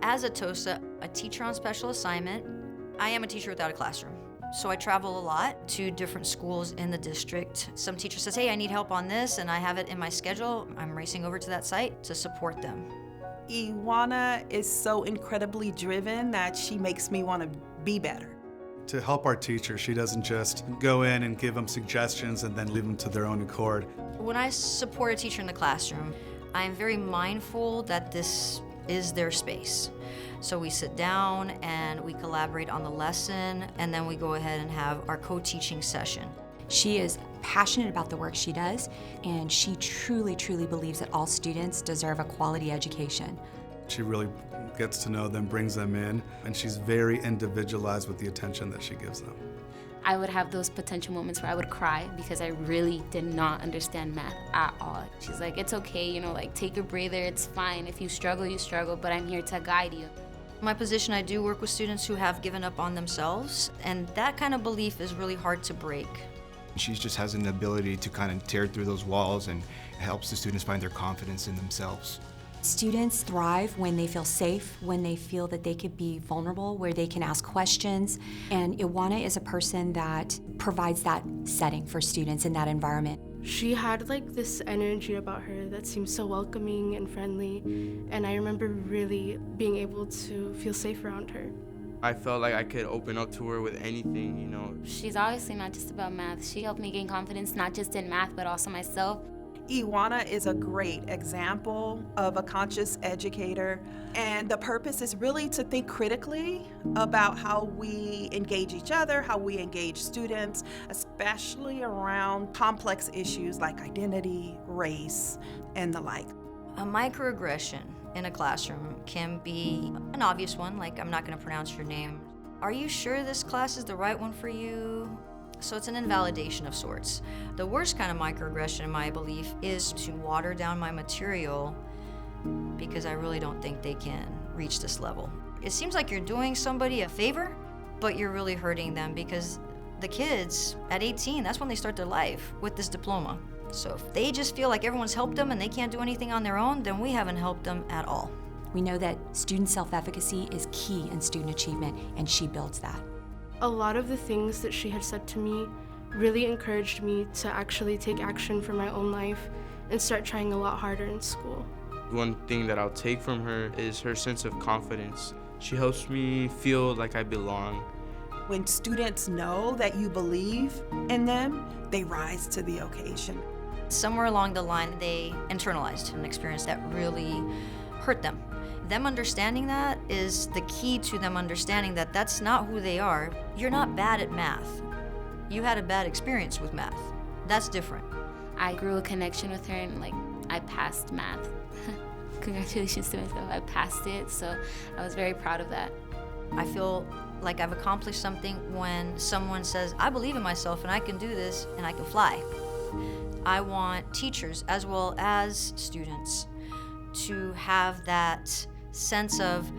As a TOSA, a teacher on special assignment, I am a teacher without a classroom. So I travel a lot to different schools in the district. Some teacher says, hey, I need help on this, and I have it in my schedule. I'm racing over to that site to support them. Iwana is so incredibly driven that she makes me want to be better. To help our teachers, she doesn't just go in and give them suggestions and then leave them to their own accord. When I support a teacher in the classroom, I am very mindful that this is their space. So we sit down and we collaborate on the lesson, and then we go ahead and have our co-teaching session. She is passionate about the work she does, and she truly, truly believes that all students deserve a quality education. She really gets to know them, brings them in, and she's very individualized with the attention that she gives them. I would have those potential moments where I would cry because I really did not understand math at all. She's like, it's okay, you know, like take a breather, it's fine. If you struggle, you struggle, but I'm here to guide you. My position, I do work with students who have given up on themselves, and that kind of belief is really hard to break. She just has an ability to kind of tear through those walls and helps the students find their confidence in themselves. Students thrive when they feel safe, when they feel that they could be vulnerable, where they can ask questions. And Iwana is a person that provides that setting for students in that environment. She had like this energy about her that seemed so welcoming and friendly, and I remember really being able to feel safe around her. I felt like I could open up to her with anything, you know. She's obviously not just about math. She helped me gain confidence, not just in math, but also myself. Iwana is a great example of a conscious educator, and the purpose is really to think critically about how we engage each other, how we engage students, especially around complex issues like identity, race, and the like. A microaggression in a classroom can be an obvious one, like I'm not going to pronounce your name. Are you sure this class is the right one for you? So it's an invalidation of sorts. The worst kind of microaggression, in my belief, is to water down my material because I really don't think they can reach this level. It seems like you're doing somebody a favor, but you're really hurting them because the kids at 18, that's when they start their life with this diploma. So if they just feel like everyone's helped them and they can't do anything on their own, then we haven't helped them at all. We know that student self-efficacy is key in student achievement, and she builds that. A lot of the things that she had said to me really encouraged me to actually take action for my own life and start trying a lot harder in school. One thing that I'll take from her is her sense of confidence. She helps me feel like I belong. When students know that you believe in them, they rise to the occasion. Somewhere along the line, they internalized an experience that really hurt them. Them understanding that is the key to them understanding that that's not who they are. You're not bad at math. You had a bad experience with math. That's different. I grew a connection with her, and like I passed math. Congratulations to myself, I passed it, so I was very proud of that. I feel like I've accomplished something when someone says, I believe in myself and I can do this and I can fly. I want teachers as well as students to have that sense of,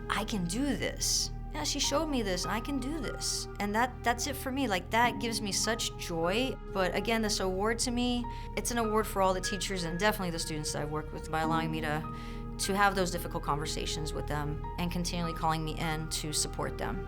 I can do this. Yeah, she showed me this and I can do this. And that's it for me. Like, that gives me such joy. But again, this award to me, it's an award for all the teachers and definitely the students that I've worked with by allowing me to have those difficult conversations with them and continually calling me in to support them.